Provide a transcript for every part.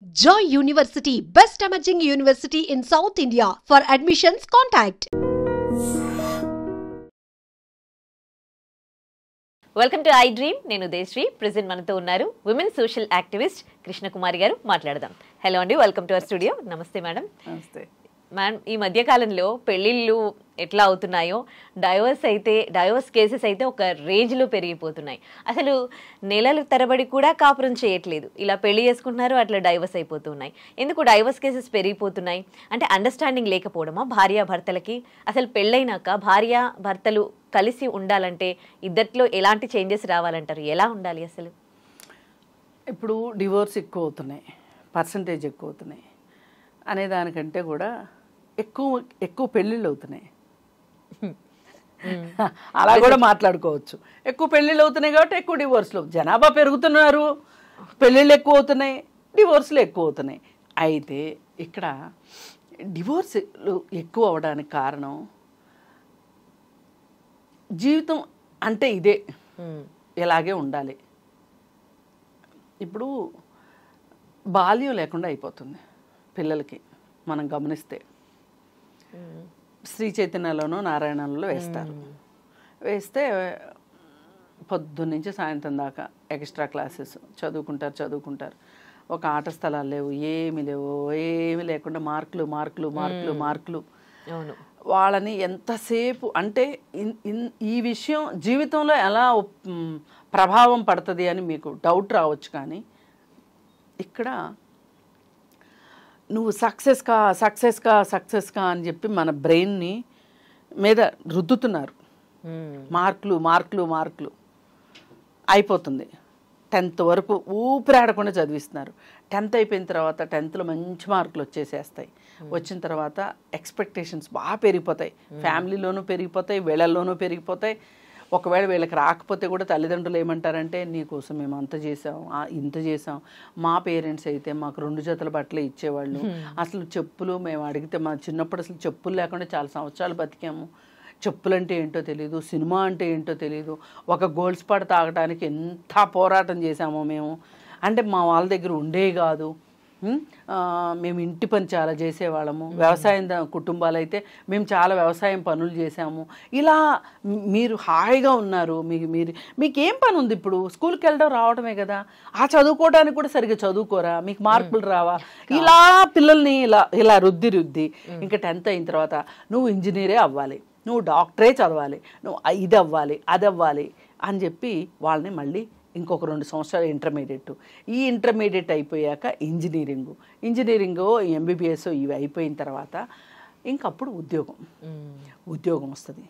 Joy University, best emerging university in South India. For admissions, contact. Welcome to I dream. నేను దేశ్రీ. Present మనతో ఉన్నారు women social activist Krishnakumari గారు. మాట్లాడదాం. Hello అండి, welcome to our studio. నమస్తే madam. నమస్తే ma'am, ఈ మధ్యకాలంలో పెళ్ళిళ్ళు ఎట్లా అవుతున్నాయో, డైవర్స్ కేసెస్ అయితే ఒక రేంజ్లో పెరిగిపోతున్నాయి. అసలు నెలల తరబడి కూడా కాపురం చేయట్లేదు, ఇలా పెళ్లి చేసుకుంటున్నారు, అట్లా డైవర్స్ అయిపోతున్నాయి. ఎందుకు డైవర్స్ కేసెస్ పెరిగిపోతున్నాయి అంటే అండర్స్టాండింగ్ లేకపోవడమా భార్యాభర్తలకి? అసలు పెళ్ళైనాక భార్యాభర్తలు కలిసి ఉండాలంటే ఇద్దట్లో ఎలాంటి చేంజెస్ రావాలంటారు? ఎలా ఉండాలి అసలు? ఇప్పుడు డివోర్స్ ఎక్కువ అవుతున్నాయి, పర్సంటేజ్ ఎక్కువ అవుతున్నాయి అనే దానికంటే కూడా ఎక్కువ పెళ్ళిళ్ళు అవుతున్నాయి. అలా కూడా మాట్లాడుకోవచ్చు. ఎక్కువ పెళ్ళిళ్ళు అవుతున్నాయి కాబట్టి ఎక్కువ డివోర్స్లు. జనాభా పెరుగుతున్నారు, పెళ్ళిళ్ళు ఎక్కువ అవుతున్నాయి, డివోర్స్లు ఎక్కువ అవుతున్నాయి. అయితే ఇక్కడ డివోర్స్లు ఎక్కువ అవడానికి కారణం జీవితం అంటే ఇదే, ఇలాగే ఉండాలి. ఇప్పుడు బాల్యం లేకుండా అయిపోతుంది పిల్లలకి. మనం గమనిస్తే శ్రీ చైతన్యలోనూ నారాయణలో వేస్తే పొద్దున్నుంచి సాయంత్రం దాకా ఎక్స్ట్రా క్లాసెస్ చదువుకుంటారు. ఒక ఆట స్థలాలు లేవు, ఏమి లేకుండా మార్కులు. వాళ్ళని ఎంతసేపు అంటే ఈ విషయం జీవితంలో ఎలా ప్రభావం పడుతుంది అని మీకు డౌట్ రావచ్చు. కానీ ఇక్కడ నువ్వు సక్సెస్ కా అని చెప్పి మన బ్రెయిన్ని మీద రుద్దుతున్నారు. మార్కులు అయిపోతుంది. 10th వరకు ఊపిరాడకుండా చదివిస్తున్నారు. 10th అయిపోయిన తర్వాత 10thలో మంచి మార్కులు వచ్చేసేస్తాయి. వచ్చిన తర్వాత ఎక్స్పెక్టేషన్స్ బాగా పెరిగిపోతాయి. ఫ్యామిలీలోనూ పెరిగిపోతాయి, వీళ్ళల్లోనూ పెరిగిపోతాయి. ఒకవేళ వీళ్ళకి రాకపోతే కూడా తల్లిదండ్రులు ఏమంటారంటే, నీకోసం మేము అంత చేసాం, ఇంత చేసాం. మా పేరెంట్స్ అయితే మాకు 2 జతల బట్టలే ఇచ్చేవాళ్ళు. అసలు చెప్పులు మేము అడిగితే, మా చిన్నప్పుడు అసలు చెప్పులు లేకుండా చాలా సంవత్సరాలు బతికాము. చెప్పులు అంటే ఏంటో తెలియదు, సినిమా అంటే ఏంటో తెలియదు. ఒక గోల్డ్ స్పాట్ తాగడానికి ఎంత పోరాటం చేశామో మేము. అంటే మా వాళ్ళ దగ్గర ఉండేవి కాదు. మేము ఇంటి పని చాలా చేసేవాళ్ళము. వ్యవసాయం కుటుంబాలు అయితే మేము చాలా వ్యవసాయం పనులు చేసాము. ఇలా మీరు హాయిగా ఉన్నారు. మీకేం పని ఉంది? ఇప్పుడు స్కూల్కి వెళ్ళడం రావడమే కదా. ఆ చదువుకోవడానికి కూడా సరిగ్గా చదువుకోరా? మీకు మార్కులు రావా? ఇలా పిల్లల్ని ఇలా రుద్ది ఇంకా 10th అయిన తర్వాత నువ్వు ఇంజనీరే అవ్వాలి, నువ్వు డాక్టరే చదవాలి, నువ్వు ఇది అవ్వాలి, అది అవ్వాలి అని చెప్పి వాళ్ళని మళ్ళీ ఇంకొక 2 సంవత్సరాలు ఈ ఇంటర్మీడియట్ అయిపోయాక ఇంజనీరింగు ఎంబీబీఎస్ ఇవి అయిపోయిన తర్వాత ఇంకప్పుడు ఉద్యోగం వస్తుంది.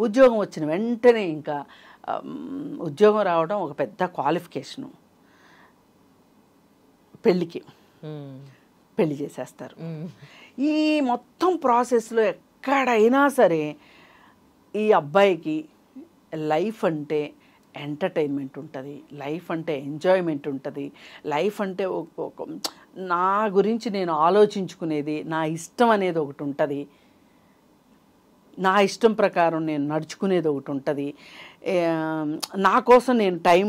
ఉద్యోగం వచ్చిన వెంటనే ఇంకా ఉద్యోగం రావడం ఒక పెద్ద క్వాలిఫికేషను. పెళ్ళి చేసేస్తారు. ఈ మొత్తం ప్రాసెస్లో ఎక్కడైనా సరే ఈ అబ్బాయికి లైఫ్ అంటే ఎంటర్టైన్మెంట్ ఉంటుంది, లైఫ్ అంటే ఎంజాయ్మెంట్ ఉంటుంది, లైఫ్ అంటే ఒక నా గురించి నేను ఆలోచించుకునేది, నా ఇష్టం అనేది ఒకటి ఉంటుంది, నా ఇష్టం ప్రకారం నేను నడుచుకునేది ఒకటి ఉంటుంది, నా కోసం నేను టైం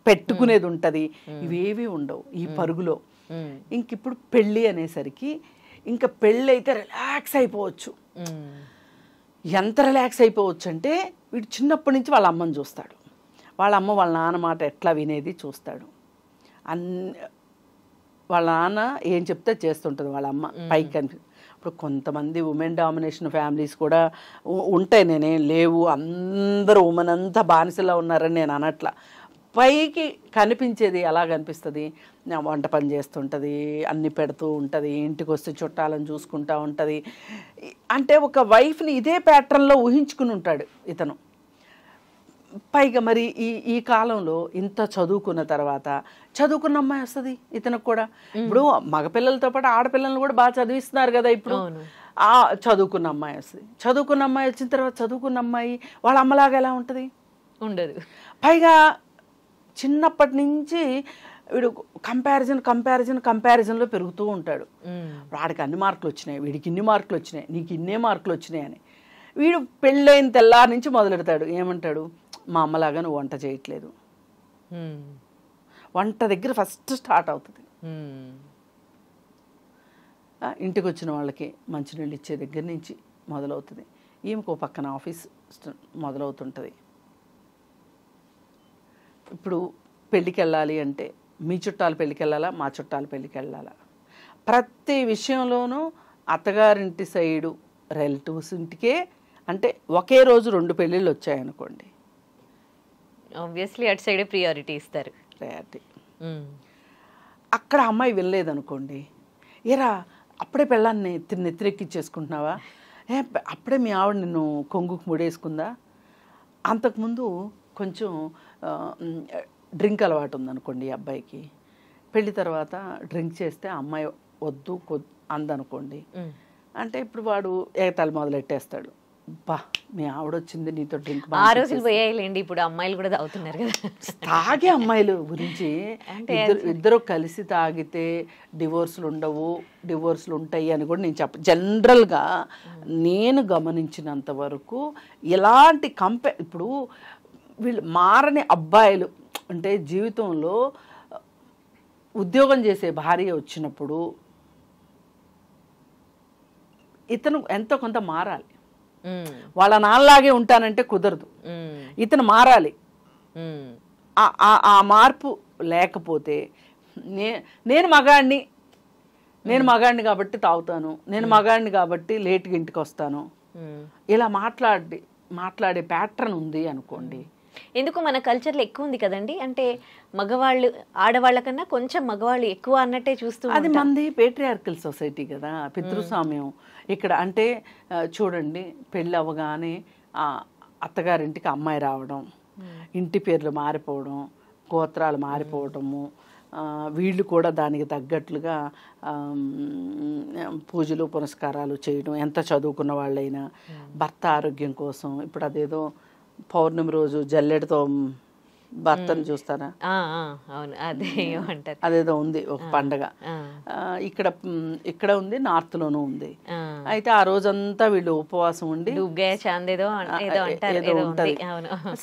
పెట్టుకునేది ఉంటుంది. ఇవేవి ఉండవు ఈ పరుగులో. ఇంకిప్పుడు పెళ్ళి అనేసరికి ఇంకా పెళ్ళి అయితే రిలాక్స్ అయిపోవచ్చు. ఎంత రిలాక్స్ అయిపోవచ్చు అంటే, వీడు చిన్నప్పటి నుంచి వాళ్ళ అమ్మని చూస్తాడు. వాళ్ళ అమ్మ వాళ్ళ నాన్న మాట ఎట్లా వినేది చూస్తాడు. వాళ్ళ నాన్న ఏం చెప్తే చేస్తుంటుంది వాళ్ళ అమ్మ పైకి కనిపి. ఇప్పుడు కొంతమంది ఉమెన్ డామినేషన్ ఫ్యామిలీస్ కూడా ఉంటాయి, నేనేం లేవు, అందరూ ఉమెన్ అంతా బానిసలా ఉన్నారని నేను అనట్లా. పైకి కనిపించేది ఎలా కనిపిస్తుంది? వంట పని చేస్తుంటుంది, అన్ని పెడుతూ ఉంటుంది, ఇంటికి వస్తే చుట్టాలను చూసుకుంటూ ఉంటుంది. అంటే ఒక వైఫ్ని ఇదే ప్యాటర్న్లో ఊహించుకుని ఉంటాడు ఇతను. పైగా మరి ఈ కాలంలో ఇంత చదువుకున్న తర్వాత చదువుకున్న అమ్మాయి వస్తుంది ఇతనికి కూడా. ఇప్పుడు మగపిల్లలతో పాటు ఆడపిల్లలను కూడా బాగా చదివిస్తున్నారు కదా ఇప్పుడు. చదువుకున్న అమ్మాయి వస్తుంది. చదువుకున్న అమ్మాయి వచ్చిన తర్వాత చదువుకున్న అమ్మాయి వాళ్ళ అమ్మలాగా ఎలా ఉంటుంది? ఉండదు. పైగా చిన్నప్పటి నుంచి వీడు కంపారిజన్లో పెరుగుతూ ఉంటాడు. వాడికి అన్ని మార్కులు వచ్చినాయి, వీడికి ఇన్ని మార్కులు వచ్చినాయి, నీకు ఇన్నే మార్కులు వచ్చినాయి అని. వీడు పెళ్ళైన తెల్లారి నుంచి మొదలెడతాడు. ఏమంటాడు? మా అమ్మలాగా నువ్వు వంట చేయట్లేదు. వంట దగ్గర ఫస్ట్ స్టార్ట్ అవుతుంది. ఇంటికి వచ్చిన వాళ్ళకి మంచినీళ్ళు ఇచ్చే దగ్గర నుంచి మొదలవుతుంది. ఈమెకు పక్కన ఆఫీస్ మొదలవుతుంటుంది. ఇప్పుడు పెళ్ళికి వెళ్ళాలి అంటే మీ చుట్టాల పెళ్ళికి వెళ్ళాలా, మా చుట్టాల పెళ్ళికి వెళ్ళాలా, ప్రతి విషయంలోనూ అత్తగారింటి సైడు రిలేటివ్స్ ఇంటికే, అంటే ఒకే రోజు 2 పెళ్ళిళ్ళు వచ్చాయనుకోండి, ఆబ్వియస్లీ అటు సైడే ప్రియారిటీ ఇస్తారు. ప్రయారిటీ. అక్కడ అమ్మాయి వెళ్ళలేదనుకోండి, ఏరా అప్పుడే పెళ్ళాన్ని నెత్తిరెక్కిచ్చేసుకుంటున్నావా, అప్పుడే మీ ఆవిడ నిన్ను కొంగుకు ముడేసుకుందా, అంతకుముందు కొంచెం డ్రింక్ అలవాటు ఉందనుకోండి ఈ అబ్బాయికి, పెళ్లి తర్వాత డ్రింక్ చేస్తే అమ్మాయి వద్దు అందనుకోండి, అంటే ఇప్పుడు వాడు ఏగతాలు మొదలెట్టేస్తాడు. బా మీ ఆవిడ వచ్చింది నీతో డ్రింక్. ఆ రోజులు పోయాయిలేండి, ఇప్పుడు అమ్మాయిలు కూడా తాగుతున్నారు కదా. తాగే అమ్మాయిలు గురించి ఇద్దరు కలిసి తాగితే డివోర్సులు ఉండవు, డివోర్సులు ఉంటాయి అని కూడా నేను జనరల్గా నేను గమనించినంత వరకు ఎలాంటి ఇప్పుడు వీళ్ళు మారని అబ్బాయిలు అంటే జీవితంలో ఉద్యోగం చేసే భార్య వచ్చినప్పుడు ఇతను ఎంతో కొంత మారాలి. వాళ్ళ నాన్నలాగే ఉంటానంటే కుదరదు, ఇతను మారాలి. ఆ మార్పు లేకపోతే నేను మగాడిని కాబట్టి తాగుతాను, నేను మగాడిని కాబట్టి లేట్గా ఇంటికి వస్తాను, ఇలా మాట్లాడే ప్యాటర్న్ ఉంది అనుకోండి. ఎందుకు మన కల్చర్లో ఎక్కువ ఉంది కదండి, అంటే మగవాళ్ళు ఆడవాళ్ళ కన్నా కొంచెం మగవాళ్ళు ఎక్కువ అన్నట్టే చూస్తూ. అది మంది పేట్రియార్కల్ సొసైటీ కదా, పితృస్వామ్యం ఇక్కడ. అంటే చూడండి, పెళ్ళి అవ్వగానే అత్తగారింటికి అమ్మాయి రావడం, ఇంటి పేర్లు మారిపోవడం, గోత్రాలు మారిపోవడము, వీళ్ళు కూడా దానికి తగ్గట్లుగా పూజలు పునస్కారాలు చేయడం, ఎంత చదువుకున్న వాళ్ళైనా భర్త ఆరోగ్యం కోసం. ఇప్పుడు అదేదో పౌర్ణమి రోజు జల్లెడతో భర్తను చూస్తారా, అదేదో ఉంది ఒక పండగ, ఇక్కడ ఉంది, నార్త్ లోనూ ఉంది. అయితే ఆ రోజంతా వీళ్ళు ఉపవాసం ఉండి ఏదో ఉంటది.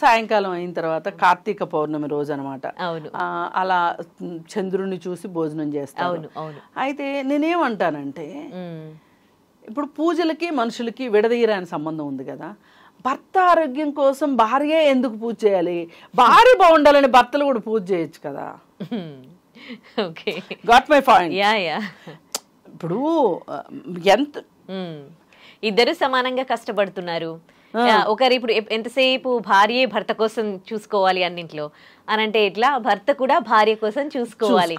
సాయంకాలం అయిన తర్వాత కార్తీక పౌర్ణమి రోజు అనమాట, అలా చంద్రుడిని చూసి భోజనం చేస్తారు. అయితే నేనేమంటానంటే, ఇప్పుడు పూజలకి మనుషులకి విడదీయరాని సంబంధం ఉంది కదా. భర్త ఆరోగ్యం కోసం భార్య ఎందుకు పూజ చేయాలి? భార్య బాగుండాలని భర్తలు కూడా పూజ చేయొచ్చు కదా. Got my point. ఇప్పుడు ఎంత ఇద్దరు సమానంగా కష్టపడుతున్నారు. ఒకరు ఇప్పుడు ఎంతసేపు భార్య భర్త కోసం చూసుకోవాలి అన్నింట్లో అని అంటే ఎట్లా, భర్త కూడా భార్య కోసం చూసుకోవాలి,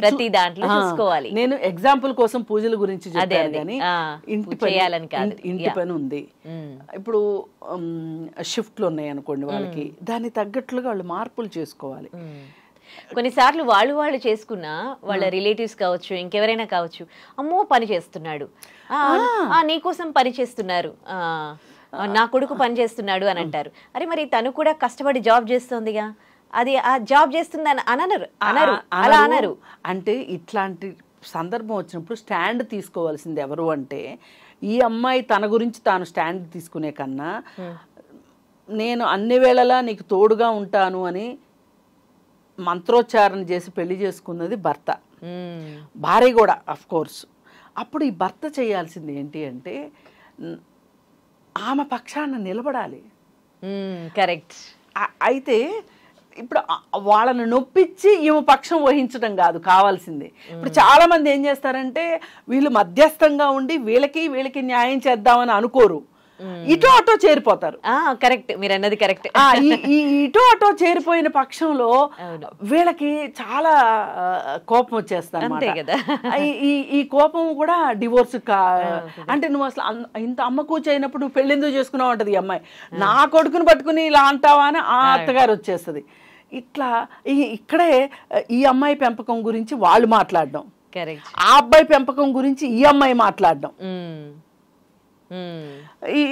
ప్రతి దాంట్లో చూసుకోవాలి. నేను ఎగ్జాంపుల్ కోసం పూజల గురించి చెప్పాను కానీ ఇంటి పని ఉంది. ఇప్పుడు షిఫ్ట్లు ఉన్నాయి అనుకోండి వాళ్ళకి, దానికి తగ్గట్లుగా వాళ్ళు మార్పులు చేసుకోవాలి. కొన్నిసార్లు వాళ్ళు చేసుకున్నా వాళ్ళ రిలేటివ్స్ కావచ్చు, ఇంకెవరైనా కావచ్చు, అమ్మో పని చేస్తున్నాడు, నీకోసం పని చేస్తున్నారు, నా కొడుకు పని చేస్తున్నాడు అని అంటారు. అరే మరి తను కూడా కష్టపడి జాబ్ చేస్తుందిగా, అది ఆ జాబ్ చేస్తుంది అని అలా అనరు. అంటే ఇట్లాంటి సందర్భం వచ్చినప్పుడు స్టాండ్ తీసుకోవాల్సింది ఎవరు అంటే, ఈ అమ్మాయి తన గురించి తాను స్టాండ్ తీసుకునే కన్నా, నేను అన్ని వేళలా నీకు తోడుగా ఉంటాను అని మంత్రోచ్చారణ చేసి పెళ్లి చేసుకున్నది భర్త, భార్య కూడా అఫ్ కోర్స్. అప్పుడు ఈ భర్త చేయాల్సింది ఏంటి అంటే, ఆమె పక్షాన నిలబడాలి. కరెక్ట్. అయితే ఇప్పుడు వాళ్ళని నొప్పించి ఈమె పక్షం వహించడం కాదు కావాల్సింది. ఇప్పుడు చాలా మంది ఏం చేస్తారంటే, వీళ్ళు మధ్యస్థంగా ఉండి వీళ్ళకి న్యాయం చేద్దామని అనుకోరు, ఇటో అటో చేరిపోతారు. కరెక్ట్, మీరు అన్నది కరెక్ట్. ఇటో అటో చేరిపోయిన పక్షంలో వీళ్ళకి చాలా కోపం వచ్చేస్తాను అన్నమాట. ఈ కోపం కూడా డివోర్స్ అంటే, నువ్వు అసలు ఇంత అమ్మ కూర్చైనప్పుడు నువ్వు పెళ్లి ఎందుకు చేసుకున్నావు అంటది ఈ అమ్మాయి. నా కొడుకుని పట్టుకుని ఇలా అంటావా అని ఆ అత్తగారు వచ్చేస్తుంది. ఇట్లా ఇక్కడే ఈ అమ్మాయి పెంపకం గురించి వాళ్ళు మాట్లాడడం, ఆ అబ్బాయి పెంపకం గురించి ఈ అమ్మాయి మాట్లాడడం.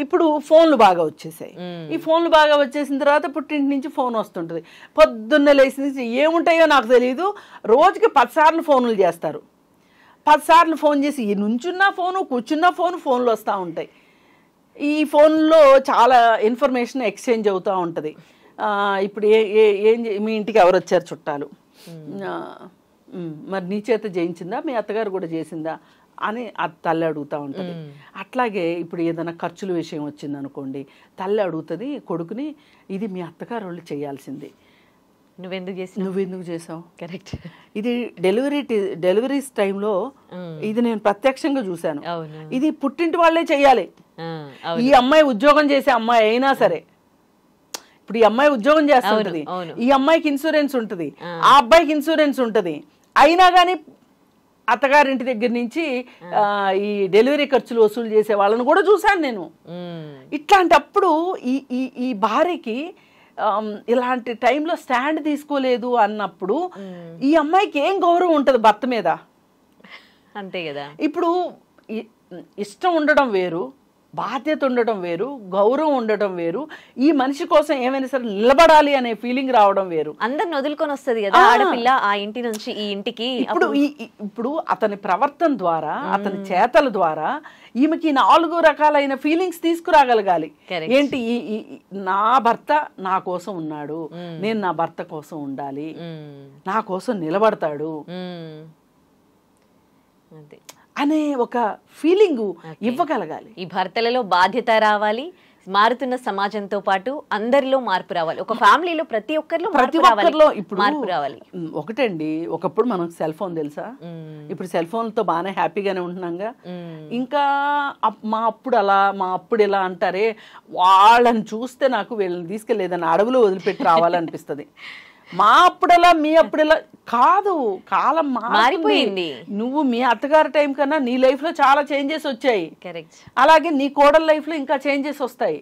ఇప్పుడు ఫోన్లు బాగా వచ్చేసాయి. ఈ ఫోన్లు బాగా వచ్చేసిన తర్వాత పుట్టింటి నుంచి ఫోన్ వస్తుంటుంది. పొద్దున్న లేచి ఏముంటాయో నాకు తెలియదు, రోజుకి 10 సార్లు ఫోన్లు చేస్తారు. 10 సార్లు ఫోన్ చేసి నుంచున్న ఫోను, కూర్చున్న ఫోన్లు వస్తూ ఉంటాయి. ఈ ఫోన్లో చాలా ఇన్ఫర్మేషన్ ఎక్స్చేంజ్ అవుతూ ఉంటుంది. ఇప్పుడు మీ ఇంటికి ఎవరు వచ్చారు చుట్టాలు, మరి నీ చేత చేయించిందా, మీ అత్తగారు కూడా చేసిందా అని తల్లి అడుగుతూ ఉంటుంది. అట్లాగే ఇప్పుడు ఏదైనా ఖర్చుల విషయం వచ్చింది అనుకోండి, తల్లి అడుగుతుంది కొడుకుని, ఇది మీ అత్తగారు వాళ్ళు చేయాల్సింది, నువ్వెందుకు చేసావు. కరెక్ట్. ఇది డెలివరీస్ టైంలో ఇది నేను ప్రత్యక్షంగా చూశాను. ఇది పుట్టింటి వాళ్ళే చెయ్యాలి. ఈ అమ్మాయి ఉద్యోగం చేసే అమ్మాయి అయినా సరే, ఇప్పుడు ఈ అమ్మాయి ఉద్యోగం చేస్తుంటది, ఈ అమ్మాయికి ఇన్సూరెన్స్ ఉంటుంది, ఆ అబ్బాయికి ఇన్సూరెన్స్ ఉంటుంది, అయినా కానీ అత్తగారింటి దగ్గర నుంచి ఈ డెలివరీ ఖర్చులు వసూలు చేసే వాళ్ళని కూడా చూశాను నేను. ఇట్లాంటప్పుడు ఈ భార్యకి ఇలాంటి టైంలో స్టాండ్ తీసుకోలేదు అన్నప్పుడు ఈ అమ్మాయికి ఏం గౌరవం ఉంటుంది భర్త మీద? అంతే కదా. ఇప్పుడు ఇష్టం ఉండడం వేరు, బాధ్యత ఉండడం వేరు, గౌరవం ఉండడం వేరు, ఈ మనిషి కోసం ఏమైనా సరే నిలబడాలి అనే ఫీలింగ్ రావడం వేరు. అందరిని వదులుకొని వస్తుంది కదా ఆడపిల్ల ఆ ఇంటి నుంచి ఈ ఇంటికి. ఇప్పుడు అతని ప్రవర్తన ద్వారా, అతని చేతల ద్వారా ఈమెకి 4 రకాలైన ఫీలింగ్స్ తీసుకురాగలగాలి. ఏంటి, నా భర్త నా కోసం ఉన్నాడు, నేను నా భర్త కోసం ఉండాలి, నా కోసం నిలబడతాడు అనే ఒక ఫీలింగ్ ఇవ్వగలగాలి. ఈ భర్తలలో బాధ్యత రావాలి, మారుతున్న సమాజంతో పాటు అందరిలో మార్పు రావాలి, ఒక ఫ్యామిలీలో ప్రతి ఒక్కరిలో ఇప్పుడు మార్పు రావాలి. ఒకటండి, ఒకప్పుడు మనకు సెల్ ఫోన్ తెలుసా, ఇప్పుడు సెల్ ఫోన్తో బాగానే హ్యాపీగానే ఉంటున్నాగా. ఇంకా మా అప్పుడు ఇలా అంటారే, వాళ్ళని చూస్తే నాకు వీళ్ళని తీసుకెళ్ళేదని అడవిలో వదిలిపెట్టి రావాలనిపిస్తుంది. మా అప్పుడలా మీ అప్పుడెలా కాదు, కాలం మారిపోయింది. నువ్వు మీ అత్తగారి టైం కన్నా నీ లైఫ్ లో చాలా చేంజెస్ వచ్చాయి. అలాగే నీ కోడల లైఫ్ లో ఇంకా చేంజెస్ వస్తాయి,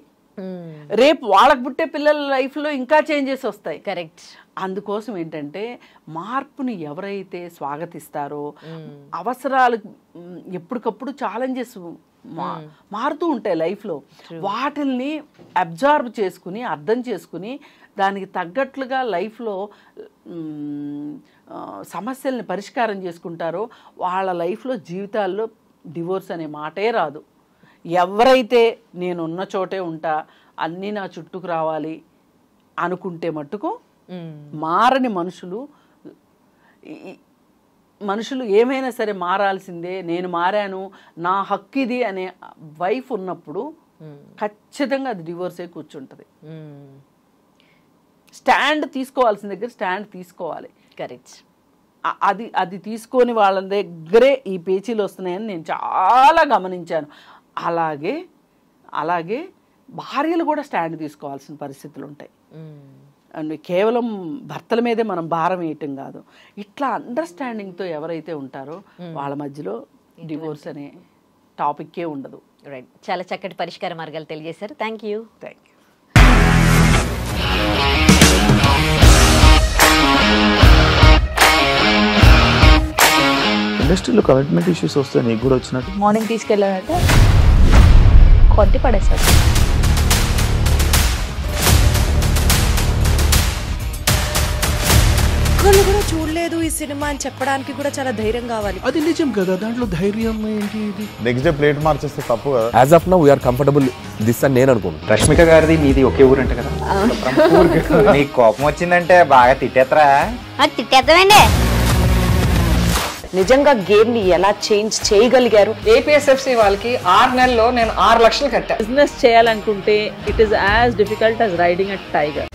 రేపు వాళ్ళకు పుట్టే పిల్లల లైఫ్ లో ఇంకా చేంజెస్ వస్తాయి. కరెక్ట్. అందుకోసం ఏంటంటే మార్పుని ఎవరైతే స్వాగతిస్తారో, అవసరాలు ఎప్పటికప్పుడు ఛాలెంజెస్ మారుతూ ఉంటాయి లైఫ్లో, వాటిల్ని అబ్జర్వ్ చేసుకుని అర్థం చేసుకుని దానికి తగ్గట్లుగా లైఫ్లో సమస్యల్ని పరిష్కారం చేసుకుంటారో వాళ్ళ లైఫ్లో జీవితాల్లో డివోర్స్ అనే మాటే రాదు. ఎవరైతే నేనున్న చోటే ఉంటా, అన్నీ నా చుట్టూకు రావాలి అనుకుంటే మట్టుకు మారని మనుషులు ఏమైనా సరే మారాల్సిందే, నేను మారాను, నా హక్కు ఇది అనే వైఫ్ ఉన్నప్పుడు ఖచ్చితంగా అది డివోర్సే కూర్చుంటుంది. స్టాండ్ తీసుకోవాల్సిన దగ్గర స్టాండ్ తీసుకోవాలి. కరెక్ట్. అది తీసుకొని వాళ్ళ దగ్గరే ఈ పేచీలు వస్తున్నాయని నేను చాలా గమనించాను. అలాగే భార్యలు కూడా స్టాండ్ తీసుకోవాల్సిన పరిస్థితులు ఉంటాయి. అండ్ కేవలం భర్తల మీదే మనం భారం వేయటం కాదు, ఇట్లా అండర్స్టాండింగ్తో ఎవరైతే ఉంటారో వాళ్ళ మధ్యలో డివోర్స్ అనే టాపిక్కే ఉండదు. రైట్. చాలా చక్కటి పరిష్కార మార్గాలు తెలియజేశారు. Thank you. ఇండస్ట్రీలో కమిట్మెంట్ ఇష్యూస్ వస్తే నీకు కూడా వచ్చినట్టు? మార్నింగ్ తీసుకెళ్ళాడంటే కొట్టి పడేశాడు. ఒక్కళ్ళు కూడా చూడలేదు ఈ సినిమా అని చెప్పడానికి కూడా చాలా ధైర్యం కావాలి. అది నిజం కదా, దాంట్లో ధైర్యం ఏంటి? నెక్స్ట్ డే ప్లేట్ మార్చేస్తే తప్పు కదా. As of now we are comfortable this అని నేను అనుకుంటున్నాను. రష్మిక గారిది మీది ఒకే ఊరు అంట కదా. నీకు కోపం వచ్చిందంటే బాగా తిట్టేత్తరా? తిట్టేద్దామండి. నిజంగా గేమ్ ని ఎలా చేంజ్ చేయగలిగారు? ఏపీఎస్ఎఫ్సి వాళ్ళకి 6 నెలల్లో నేను 6 లక్షలు కట్టా. బిజినెస్ చేయాలనుకుంటే it is as difficult as riding a tiger.